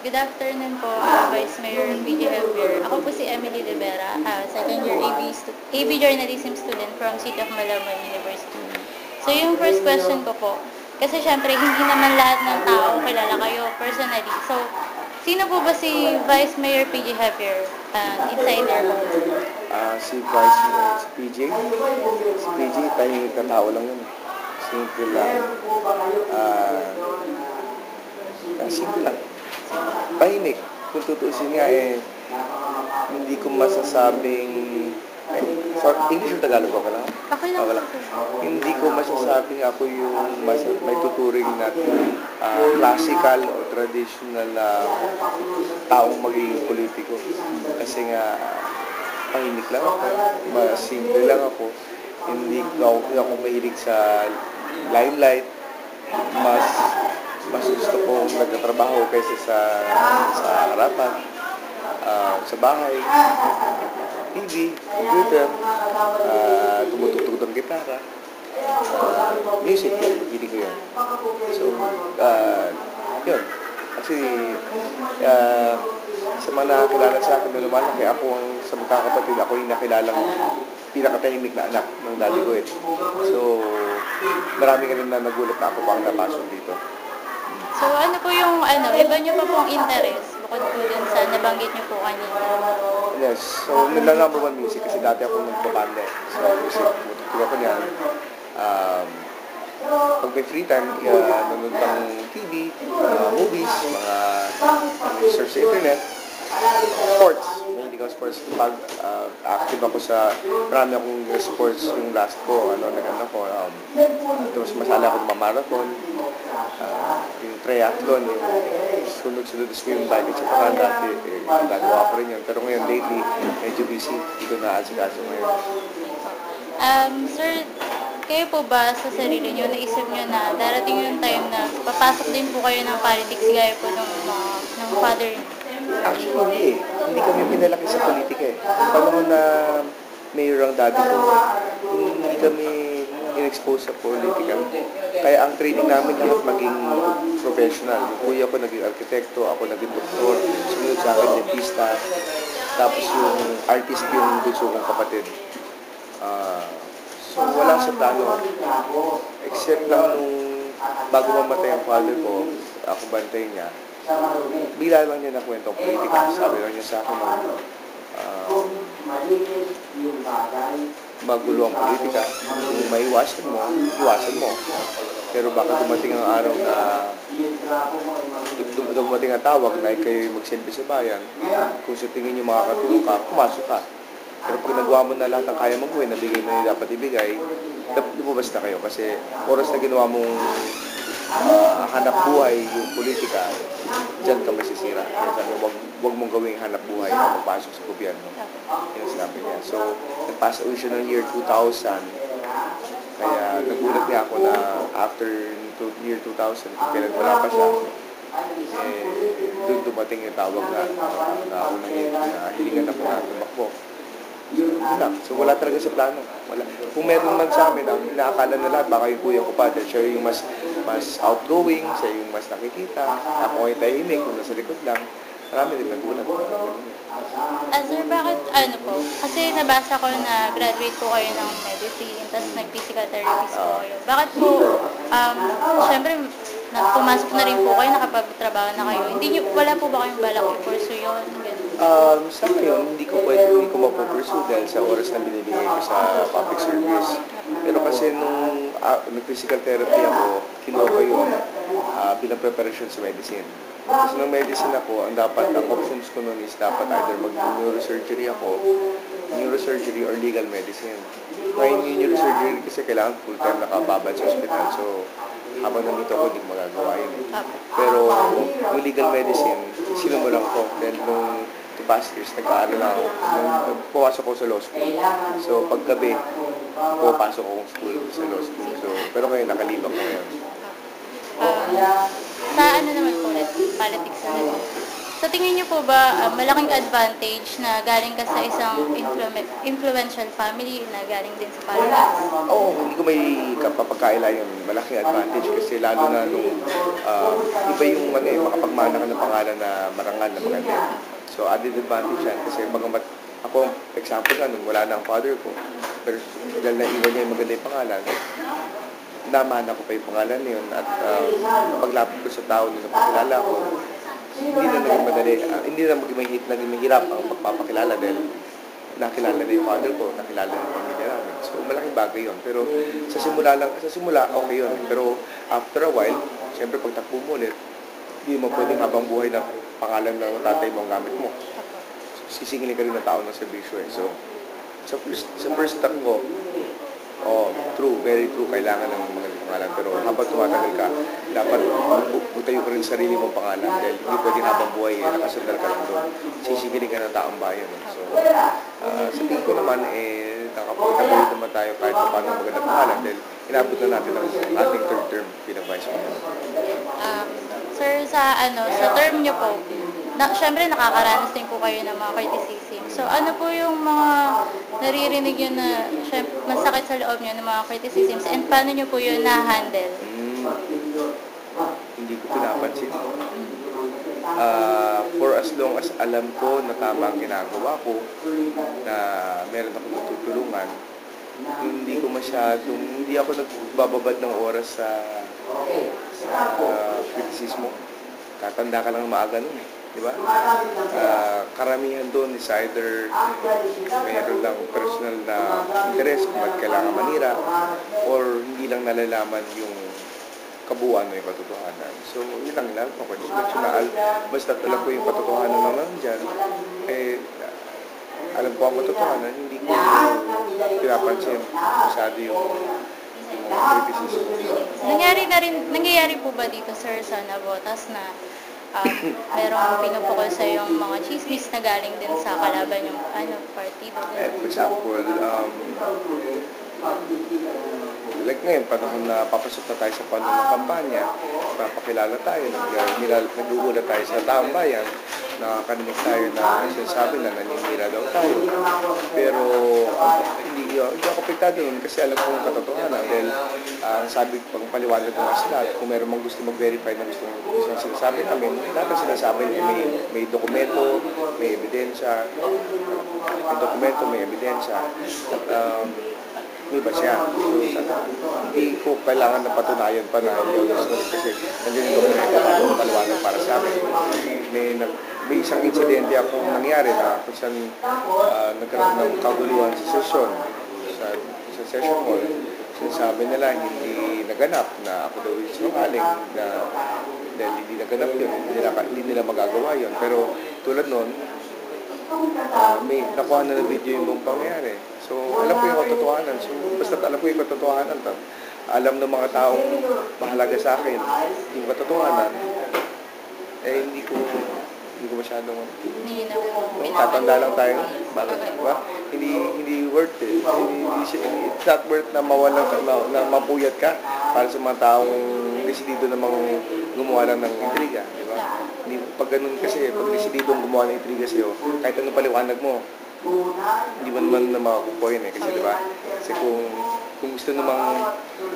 Good afternoon po, Vice Mayor PG Javier. Ako po si Emily Rivera, second year AB Journalism student from City of Malabon University. So yung first question ko po, kasi syempre hindi naman lahat ng tao kilala kayo personally. So, sino po ba si Vice Mayor PG Javier? Insider po. Si Vice Mayor, si PJ. Si PJ, tahimik na tao lang yun. Simple lang. Simple lang. Tahimik. Kung tutuusin nga hindi ko masasabing... English or Tagalog ako lang? Okay lang po. Hindi ko masasabing ako yung may tuturing na classical o traditional na taong magiging politiko. Kasi nga, tahimik lang ako. Mas simple lang ako. Hindi ako mahilig sa limelight. Mas gusto kong nagtatrabaho kaysa sa harapan, sa bahay, TV, computer, tumutugtog ng gitara, music, hindi ko yun. So, yun. Kasi, sa mga nakakilala sa akin na lumalaki, ako sa magkakapatid, ako yung nakilalang pinakatahimik na anak ng daddy ko eh. So, marami ka rin na nagulat na ako pang napasok dito. So ano po yung iba nyo pa pong interest bukod po dun sa nabanggit nyo po kanina? Yes, so number one music kasi dati ako nagpapanda. So, music ako niyan. Pag may free time, nanonood ng TV, movies, mga search sa internet, sports. Hindi ko sports. Pag active ako sa, marami akong sports yung last ko, tapos masala ako ng marathon, yung triathlon, yung sunod-sunod na swim bike, at saka dati, nagawa ko rin yun. Pero ngayon, lately, medyo busy. Hindi ko na-asikaso ngayon. Sir, kayo po ba sa sarili nyo, naisip nyo na darating yung time na papasok din po kayo ng politics gaya po ng father nyo? Actually, hindi kami pinalaki sa politika eh. Panahon na mayor ang daddy ko, hindi kami in-expose sa politika. Kaya ang training namin lahat maging professional. Yung kuya ko naging arkitekto, ako naging doktor, sumunod sa akin dentista, tapos yung artist yung gusto kong kapatid. So wala sa plano. Except lang nung bago mamatay ang father ko, ako bantay niya, bigla lang niya nakwentong politika. Sabi lang niya sa akin, magulo ang politika. Kung maiwasan mo, iwasan mo. Pero baka dumating ang araw na dumating ang tawag na kayo magsilbi sa bayan, kung sa tingin niyo makakatulong ka, pumasok ka. Pero pag nagawa mo na lahat ng kaya mong gawin, nabigay mo yung dapat ibigay, lumabas na kayo. Kasi oras na ginawa mong hanap buhay yung politika, dyan ka masisira. Kaya sabi, wag mong gawing hanap buhay na magpasok sa gobyerno. Yan ang sinabi niya. So, nag-pass away siya ng year 2000. Kaya nagulat niya ako na after year 2000, kung kailan wala pa siya, doon dumating yung tawag na ako na hilingan ako na tumakbo. So wala talaga sa plano. Wala. Kung meron man sa amin, ang inaakala na lahat, baka yung kuya ko pa, siya yung mas outgoing, siya yung mas nakikita, ako ay tahimik, kung nasa likod lang, marami din nagulat. Sir, bakit po? Kasi nabasa ko na graduate po kayo ng medicine, tapos nag-physical therapist po kayo. Bakit po, syempre, pumasok na rin po kayo, nakapagtrabaho na kayo. Wala po ba kayong balak i-pursue yun? Sa ngayon, hindi ko mapupursue dahil sa oras na binibigay ko sa public service. Pero kasi nung nag-physical therapy ako, kinuha ko yun bilang preparation sa medicine. Kasi nung medicine ako, ang options ko nun is dapat either mag-neurosurgery ako, neurosurgery or legal medicine. Ngayon yung neurosurgery kasi kailangan full-time nakababad sa hospital. So, habang nandito ako, hindi ko magagawa yun. Pero yung legal medicine, sinumulan ko. Then nung past years, nag-aaral na ako. Pumasok ko sa law school. So, paggabi, pupasok akong school sa law school. So, pero ngayon, nakalibang ko ngayon. Sa naman po, politics na naman? Sa tingin niyo po ba malaking advantage na galing ka sa isang influential family na galing din sa politics? Oo, hindi ko may kapapagkaila yun. Malaking advantage kasi lalo na nung iba yung makapagmana ka ng pangalan na marangal na maganda. So added advantage yan kasi ako, example nga, nung wala na ang father ko, pero dahil naiwan niya yung maganda yung pangalan, namana ko pa yung pangalan na yun at paglapit ko sa tao na napakilala ko, hindi na naging madali, hindi na naging mahirap ang pagpapakilala dahil nakilala na yung father ko, nakilala na yung pamilya namin. So, malaking bagay yun. Pero sa simula, okay yun. Pero after a while, siyempre pag takbo mo ulit, hindi mo pwedeng habang buhay na pangalan ng tatay mo ang gamit mo. Sisingilin ka rin ng tao ng serbisyo eh. So, sa first step ko, true, very true, kailangan ng mga pangalan. Pero habang tumatagal ka, dapat butayo ko rin sarili mong pangalan dahil hindi pwedeng habang buhay nakasandal ka lang doon. Sisingilin ka ng taong bayan. So, sa tingin ko naman, nakapagtabulit naman tayo kahit pa paano magandang pangalan dahil inabot na natin ang ating third term bilang vice mayor. Sir, sa term niyo po, syempre nakakaranas din po kayo ng mga criticism. So ano po yung mga naririnig yun na masakit sa loob niyo ng mga criticisms and paano niyo po yun na-handle? Hindi ko pinapansin. For as long as alam ko na tama ang ginagawa ko, na meron akong tutulungan, hindi ako nagbababad ng oras sa kritisismo. Tatanda ka lang maaga nun eh. Di ba? Karamihan doon is either mayroon lang personal na interest kung ba't kailangan manira or hindi lang nalalaman yung kabuuan o yung katotohanan. So, yun lang lang. Konstitutional. Basta alam ko yung katotohanan naman dyan, alam ko ang katotohanan, hindi ko pinapansin masyado yung criticism. Nangyayari po ba dito, sir, sa Navotas na merong pinupukol sa yung mga chismis na galing din sa kalaban yung partido? For example, like ngayon, panahon na papasok na tayo sa panahon ng kampanya, papakilala tayo, nag-uulat tayo sa taong bayan, nakakarinig tayo na sinasabi na naninira daw tayo. Pero hindi ako apektado nun kasi alam ko yung katotohanan dahil sabi pang paliwanag ko nga sila, kung meron mang gusto mag-verify na gusto sinasabi namin, lahat ang sinasabi may dokumento, may ebidensya, may ebidensya. May ba siya? So, hindi ko kailangan na patunayan pa na hindi ako kasi nandiyan yung dokumento para paliwanag para sa akin. May isang insidente akong nangyari na kung saan nagkaroon ng kaguluhan sa session, sa session hall. Sinasabi nila hindi naganap na ako daw yung sinungaling na dahil hindi naganap yun, hindi nila magagawa yun. Pero tulad nun, may nakuha na video yung buong pangyayari. So, alam ko yung katotohanan. So, basta alam ko yung katotohanan, alam ng mga taong mahalaga sa akin yung katotohanan, hindi ko masyadong tatanda lang tayo. Bakit? Diba? Hindi worth it. It's not worth na mawalan na mapuyat ka para sa mga taong desidido namang gumawa lang ng intriga. Diba? Pag ganun kasi, pag desidido gumawa ng intriga sa'yo, kahit anong paliwanag mo, hindi mo naman na makukuha yun eh. Kasi diba? Kasi kung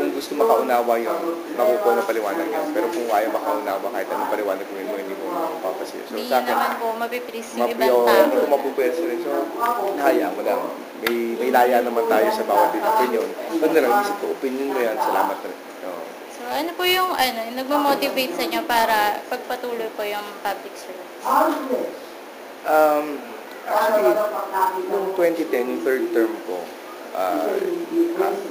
gusto makaunawa yun, makukuha ng paliwanag yun. Pero kung ayaw makaunawa, kahit anong paliwanag mo, hindi mo mapapasiya. So, hindi naman po mapipris yung ibang tao. Hindi ko mapupwesa rin. So, hayaan mo lang. May laya naman tayo sa bawat opinion. Doon na lang, isip ko, opinion mo yan. Salamat na rin. So, ano po yung nagmamotivate sa inyo para pagpatuloy po yung public service? Actually, noong 2010, yung third term ko,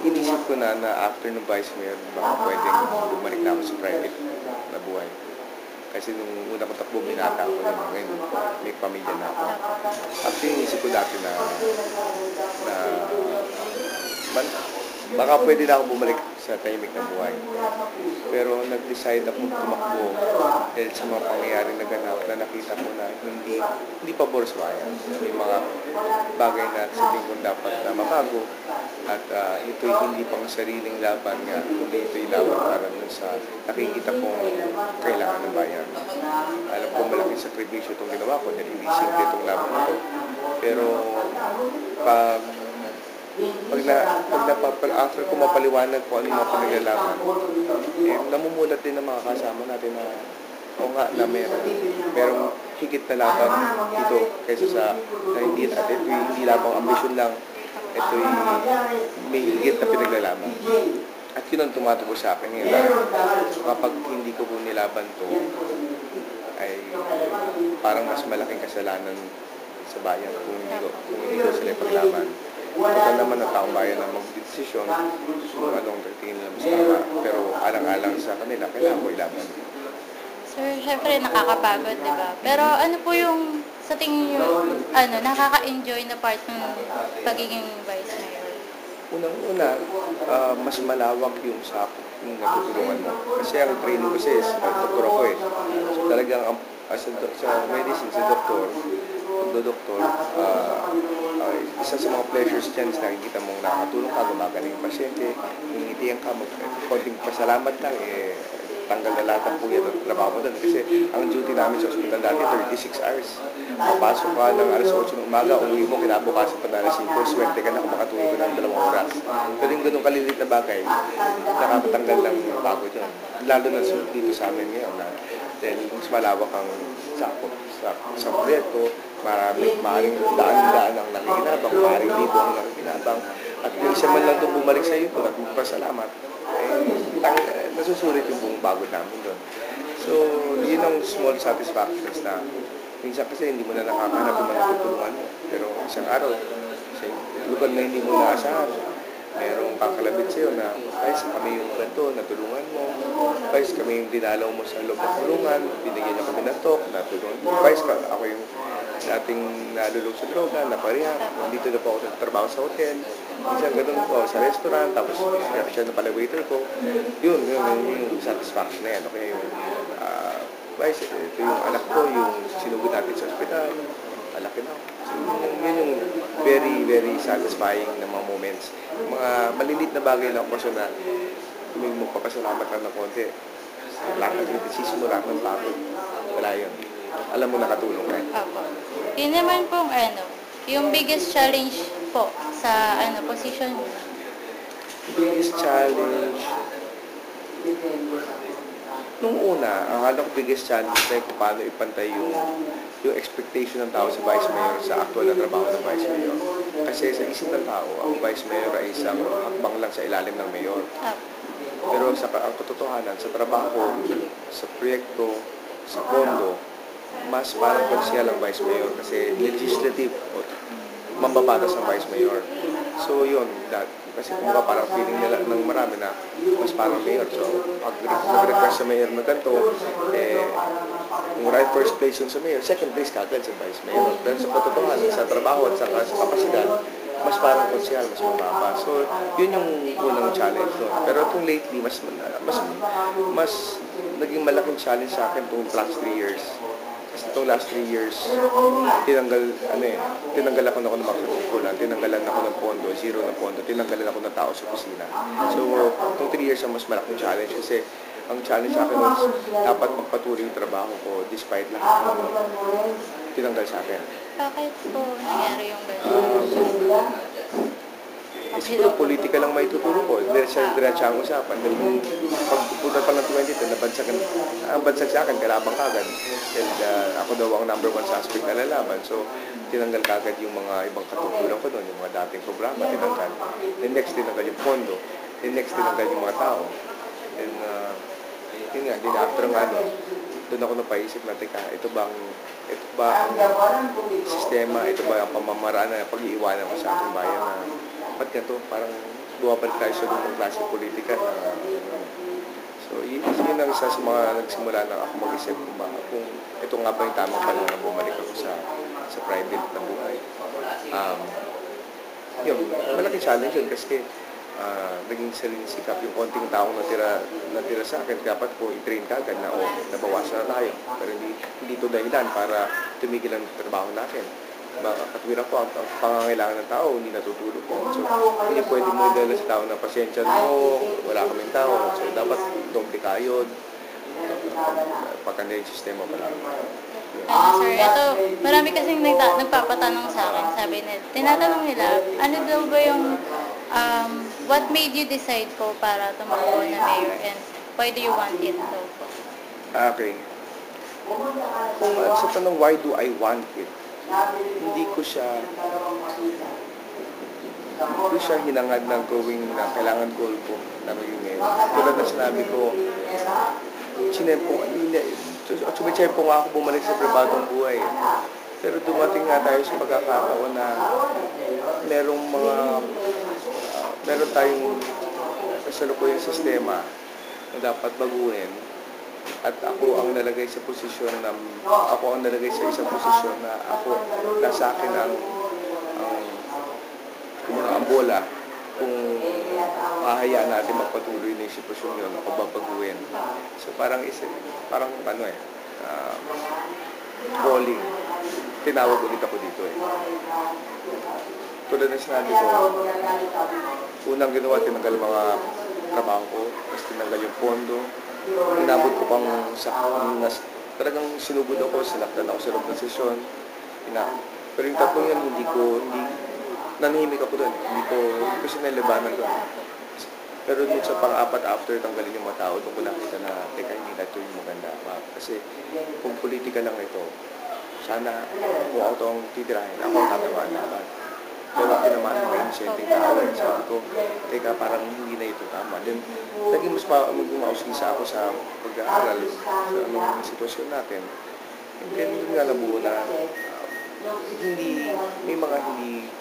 inisip ko na after ng vice mayor, baka pwedeng bumalik na ako sa private na buhay. Kasi nung una ko takbo, binata ako naman. Ngayon, may pamilya na ako. Actually, inisip ko dati na baka pwede na ako bumalik sa tahimik na buhay. Pero nag-decide ako tumakbo dahil sa mga pangyayaring naganap na nakita ko na hindi pabor sa bayan. May mga bagay na sa tingin ko dapat na mabago at ito'y hindi pang sariling laban nga, kundi ito'y laban para dun sa nakikita kong kailangan ng bayan. Alam ko malaki malaking sakripisyo itong ginawa ko dahil hindi simple itong laban ko. Pero pag after ko mapaliwanag kung ano yung mga pinaglalaban, namumulat din ng mga kasama natin na o nga na merong higit na laban dito kaysa sa na hindi labang ambisyon lang, ito'y may higit na pinaglalaban. At yun ang tumatago sa akin ngayon. Kapag hindi ko po nilaban to, ay parang mas malaking kasalanan sa bayan kung hindi ko sila paglaban. Total naman ang taong bayan na mag-desisyon kung anong tingin nila mas tama. Pero alang-alang sa kanila, kailangan ko ilaban. Sir, syempre nakakapagod, di ba? Pero ano po yung sa tingin nyo, nakaka-enjoy na part ng pagiging vice mayor? Unang-una, mas malawak yung sakop yung natutulungan mo. Kasi ang training ko is doktor ako eh. So talagang sa medicine, si doktor, isa sa mga pleasures dyan is nakikita mong nakatulong ka, gumagaling yung pasyente, ngingitiyan ka, konting pasalamat lang, tanggal na lahat ng puyat at trabaho mo doon. Kasi ang duty namin sa ospital dati, 36 hours. Papasok ka ng alas 8 ng umaga, uwi mo, kinabukasan pa na alas 5, swerte ka na kung makatulog ka ng 2 oras. Pero yung ganun kalilit na bagay, nakakatanggal ng pagod yun. Lalo na dito sa amin ngayon, dahil mas malawak ang sakop sa proyekto, maaaring daan-daan ang nanginabang, maaaring libo ang nanginabang, at isa man lang doon bumalik sa iyo at magpasalamat, nasusulit yung buong pagod namin doon. So, yun ang small satisfactions na minsan kasi hindi mo na nakakahanap yung mga tutulungan mo. Pero isang araw, sa lugar na hindi mo naasahan, merong kakalabit sa'yo na, guys, kami yung ganito, natulungan mo. Guys, kami yung dinalaw mo sa loob ng tulungan, binigyan niyo kami ng talk, natulungan mo. Guys, ako yung dating nalulog sa droga, naparihan, dito na po ako nagtrabaho sa hotel. Minsan ganun po, sa restaurant, tapos siya na pala waiter ko. Yun yung satisfaction na yan. Okay, yung, guys, ito yung anak ko, yung sinugod natin sa ospital, malaki na. So, yun yung very, very satisfying na mga moments. Mga malilit na bagay lang po na may magpapasalamat lang ng konti. Lahat ng kritisismo, lahat ng pagod. Wala yun. Alam mo nakatulong ka. Opo. Yun naman pong yung biggest challenge po sa position mo. Biggest challenge? Nung una, ang alam ko biggest challenge ay kung paano ipantay yung expectation ng tao sa Vice Mayor sa actual na trabaho ng Vice Mayor. Kasi sa isip ng tao, ang Vice Mayor ay isang hakbang lang sa ilalim ng Mayor. Pero ang katotohanan, sa trabaho, sa proyekto, sa pondo, mas parang konsyal ang Vice Mayor kasi legislative o mambabatas ang Vice Mayor. So yun, kasi kung parang feeling nila ng marami na mas parang mayor. So pag nag-request sa mayor na ganito, yung right first place yung sa mayor, second place kagad sa Vice Mayor. Pero sa katotohanan, sa trabaho at sa kapasidad, mas parang konsyal, mas mababa. So yun yung unang challenge doon. Pero itong lately, mas naging malaking challenge sa akin itong last 3 years. Kasi itong last 3 years, tinanggal ako ng makikikulan, tinanggalan ako ng pondo, zero na pondo, tinanggalan ako ng tao sa opisina. So, itong 3 years ang mas malaking challenge kasi ang challenge sa akin was dapat magpatuloy yung trabaho ko despite lahat ng tinanggal sa akin. Bakit po nangyari yung gano'n? Siguro politika lang may tuturo ko. Diretsa ang usapan. Pagpunta pa ng 2010, ang bansag sa akin, kalabang kagad. And ako daw ang number 1 suspect na lalaban. So, tinanggal kagad yung mga ibang katutulan ko doon, yung mga dating programa, tinanggal. The next, tinanggal yung pondo. The next, tinanggal yung mga tao. And, yun nga, after nga doon ako napaisip na, teka, ito ba ang sistema, ito ba ang pamamaraan na pag-iiwanan ko sa aking bayan na ba't ganito, parang bumabalik tayo sa lumang klase politika. So, yun ang isa sa mga nagsimula na ako mag-isip kung ito nga ba yung tamang panahon na bumalik ako sa private na buhay. Yun, malaking challenge yun kasi naging sariling sikap yung konting taong natira sa akin, dapat po i-train kagad na nabawasan na tayo. Pero hindi ito dahilan para tumigil ang trabaho natin. Katwiran po, ang pangangailangan ng tao, hindi natutulog po. So, hindi pwede mo dala sa tao na pasensya mo, wala kaming tao. So, dapat doble kayod, pagkanda yung sistema pala. Sir, ito, marami kasing nagpapatanong sa akin. Sabi nila, tinatanong nila, ano daw ba yung, what made you decide po para tumakbo na mayor and why do you want it daw po? Okay. Kung sa tanong, why do I want it? Hindi ko siya hinangad ng gawing na kailangan goal ko na maging ngayon. Tulad na sinabi ko, sumitsempo nga ako bumalik sa pribadong buhay. Pero dumating nga tayo sa pagkakataon na meron tayong kasalukuyang sistema na dapat baguhin. At ako ang nalagay sa isang posisyon na nasa akin ang bola kung mahayaan natin magpatuloy na yung sitwasyon yun o babaguhin. So parang calling. Tinawag ulit ako dito eh. Tulad na sinabi ko, unang ginawa, tinanggal mga trabaho ko, tapos tinanggal yung pondo. Inabot ko pang talagang sinugod ako, sinaktan ako sa loob ng sesyon. Pero yung tatlong yan, nanahimik ako doon. Hindi ko sinalibanan doon. Pero dun sa pang-apat after tanggalin yung mga tao, doon ko nakita na, teka, hindi na ito yung maganda. Kasi kung politika lang ito, sana kung ako itong titirahin, ako ang tatamaan laban. Pero tinamaan ko yung inisenteng tao. Sabi ko, teka, parang hindi na ito tama. Then, naging mas mausisa ako sa pag-aaral sa sitwasyon natin. And then, doon nga nabuo na may mga hindi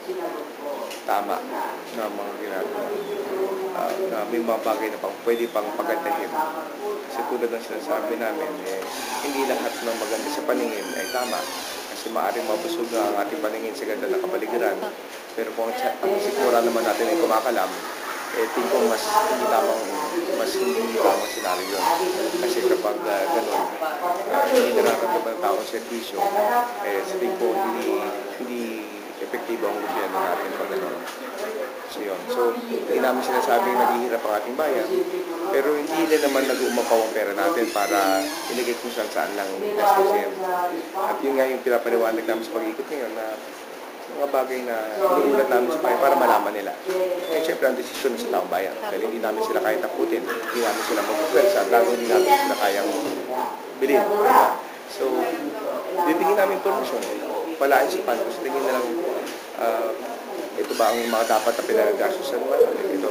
tama na mga ginagawa. Na may mga bagay na pwede pang pagandahin. Kasi tulad ng sinasabi namin, hindi lahat ng maganda sa paningin ay tama. Kasi maaaring mabusog na ang ating paningin sa ganda ng kapaligiran. Pero kung ang sikura naman natin ay kumakalam, tingin ko mas hindi tamang senaryo yun. Kasi kapag gano'n, hindi nararamdaman ng tao ang servisyo, sa tingin ko hindi epektibo ang gobyerno natin pag gano'n. So yun. So, hindi namin sinasabing naghihirap ang ating bayan, pero hindi nila naman nag-uumapaw ang pera natin para iligay kung saan lang gastusin. At yun nga yung pinapaliwanag namin sa pag-ikot ngayon na mga bagay na inuulat namin sa bayan para malaman nila. Eh, syempre, ang desisyon sa taong bayan. Dahil hindi namin sila kaya takutin, hindi namin sila magpupwersa, at lalo hindi namin sila kayang bilhin. So, bibigyan namin informasyon. Palaan si Pan, kasi tingin na lang, ito ba ang mga dapat na pinagagastos sa mga ito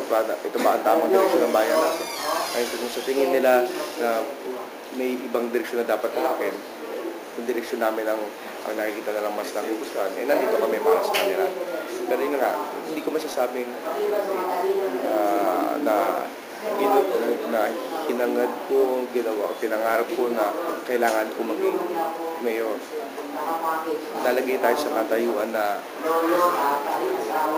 ba ang tamang direksyon ng bayan natin? Ay, kung sa tingin nila na may ibang direksyon na dapat natin, yung direksyon namin ang nakikita na lang mas nagugustuhan, nandito kami para sa kanila. Pero yun nga, hindi ko masasabing na hinangad ko, pinangarap ko na kailangan ko maging mayor. Nalagay tayo sa katayuan na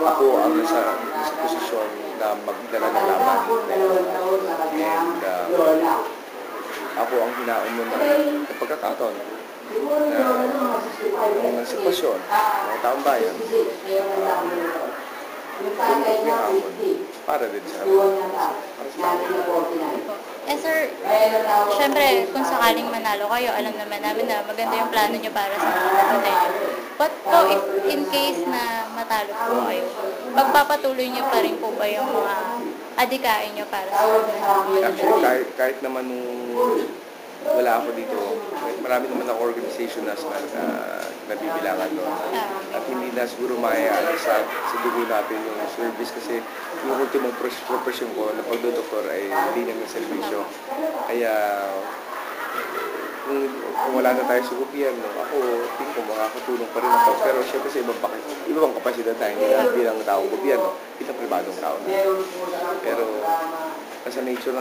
ako ang nasa posisyon na magdala ng laban. And ako ang hinaon mo ng pagkakataon na mga sitwasyon, mga taong bayan, para din sa Sir, syempre, kung sakaling manalo kayo, alam naman namin na maganda yung plano nyo para sa mga kapatid nyo. But po, if in case na matalo po kayo, magpapatuloy nyo pa rin po ba yung mga adikain nyo para sa mga? Actually, kahit naman nung wala ako dito, marami naman ako organization na nabibilangan doon. At hindi na siguro mahayaan sa dugo natin yung service kasi yung ultimong profession ko na pagdodoktor ay hindi naman servisyo. Kaya kung wala na tayo sa gobyerno, ako tingin ko makakatulong pa rin ako. Pero syempre sa ibang kapasidad tayo, hindi na bilang taong gobyerno, bilang pribadong tao na. Pero nasa nature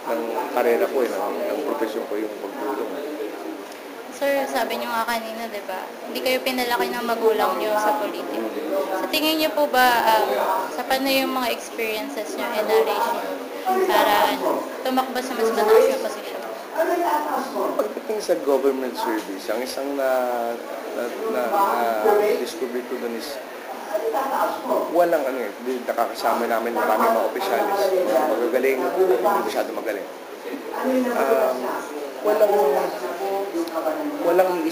ng karera ko, ng profesyon ko yung pagtulong. Sir, sabi niyo nga kanina, di ba, hindi kayo pinalaki ng magulang niyo sa politika. Sa tingin niyo po ba, sapat na yung mga experiences niyo and knowledge niyo para tumakbo sa mas mataas na posisyon? Pagdating sa government service, ang isang discover ko doon is walang nakakasama namin maraming mga opisyalis. Magagaling, hindi masyado magaling.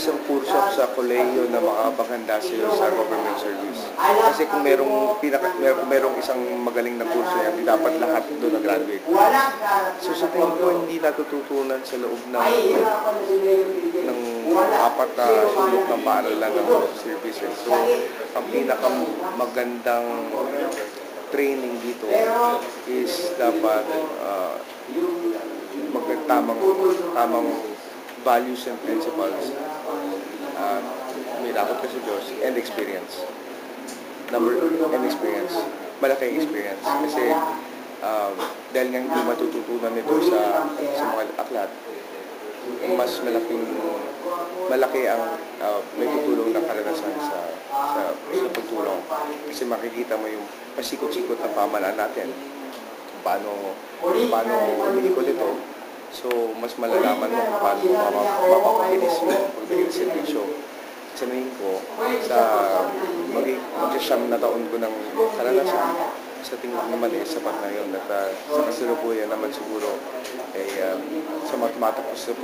isang kurso ako sa kolehiyo na makakapaghanda sa'yo sa government service. Kasi kung merong isang magaling na kurso yan, di dapat lahat doon na-graduate. So sa tingin ko, hindi natututunan sa loob ng 4 na sulok ng paaralan ng services. So, ang pinakamagandang training dito is dapat tamang values and principles. May dapat kasi Diyos and experience. And experience. Malaking experience. Kasi dahil nga hindi matututunan nito sa mga aklat, mas malaki ang may tutulong na karanasan sa pagtulong. Kasi makikita mo yung pasikot-sikot na pamalaan natin. Paano umiikot ito. So, mas malalaman mo kung paano mapapakinis yung pagbigay ng servisyo. Sanayin ko, sa mag-siyam na taon ko ng karanasan, sa tingin naman sapat na yun. At sa kasalukuyan naman siguro, sa tumatakos sa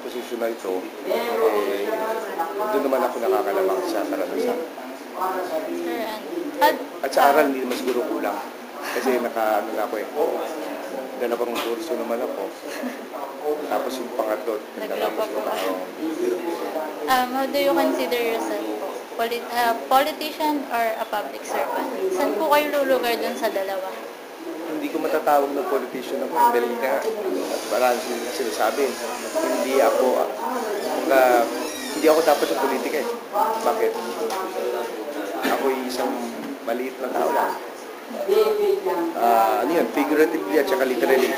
posisyon na ito, doon naman ako nakakalamang sa karanasan. At sa aral, hindi naman siguro kulang. Kasi naka-ano na ako dalawang kurso naman ako. Tapos yung pangatlo, natapos ko na ako. How do you consider yourself politician or a public servant? Saan po kayo lulugar dun sa dalawa? Hindi ko matatawag na politician ako. Dahil nga, marami silang sinasabi. Hindi ako dapat sa politika eh. Bakit? Ako'y isang maliit na tao lang. Figuratively at saka literally.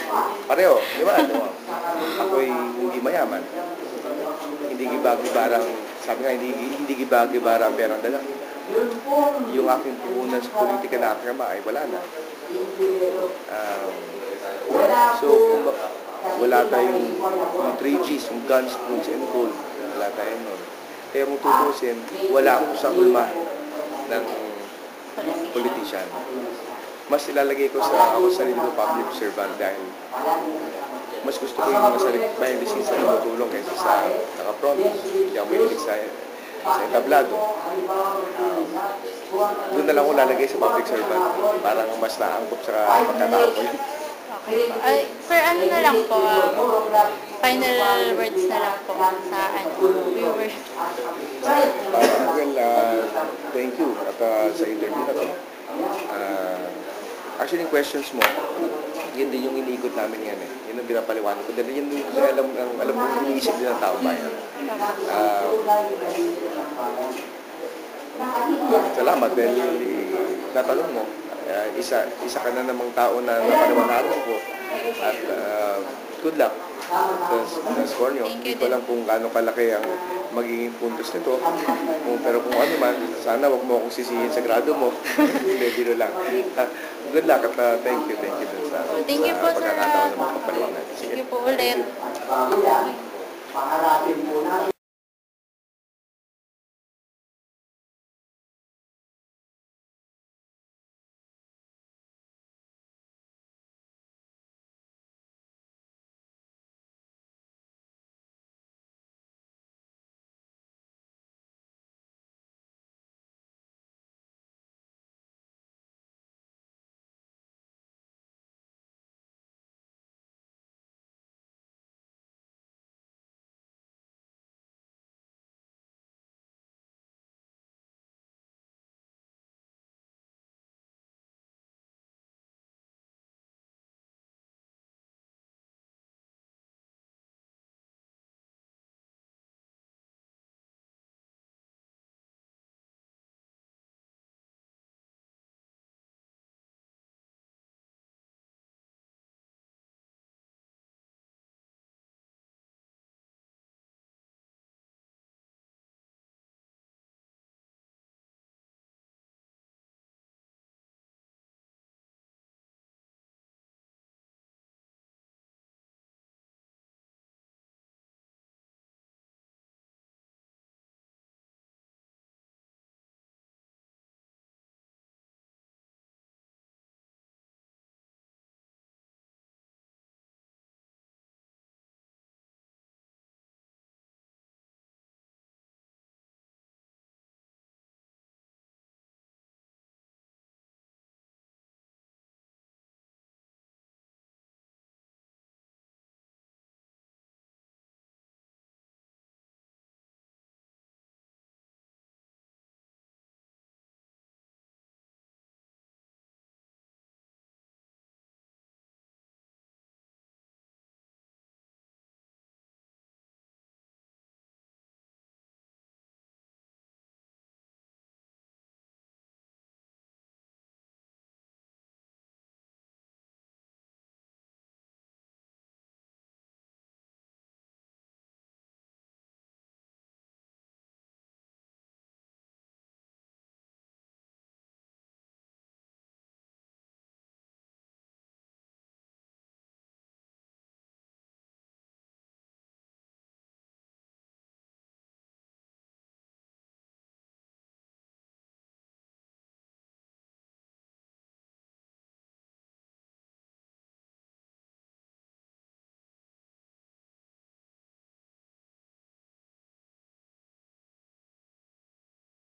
Pareho, di ba? Ako'y hindi mayaman. Hindi gibagi-barang, sabi nga, hindi gibagi-barang perang dala. Yung aking puhunan sa politika na aking ama ay wala na. So, wala tayong 3Gs, yung guns, guns and gold. Wala tayong nun. Kaya kung tutusin, wala akong sa ulma ng politician. Mas ilalagay ko ako sarili ko public servant dahil mas gusto ko yung mga sarili behind the scenes na tumutulong kaysa sa naka-front. Hindi ako mahilig sa entablado. Doon na lang ako lalagay sa public servant. Parang mas naangkop sa pagkatao ko yun. Okay. Sir, ano na lang po, final words na lang po sa viewers. Thank you at sa interview na to. Actually, yung questions mo, yun din yung iniikot namin yan eh. Yun ang pinapaliwanag ko. Dahil yun yung alam mo, iniisip din ng tao bayan. Salamat dahil natanong mo. Isa ka na namang tao na napaliwanagan ko. At good luck. That's for nyo. Hindi ko alam kung gaano kalaki ang magiging puntos nito. Pero kung ano man, sana wag mo akong sisihin sa grado mo. Hindi lang. Good luck at thank you dun sa pagkakataon na magpapaliwanag. Thank you po ulit. Pangarapin po natin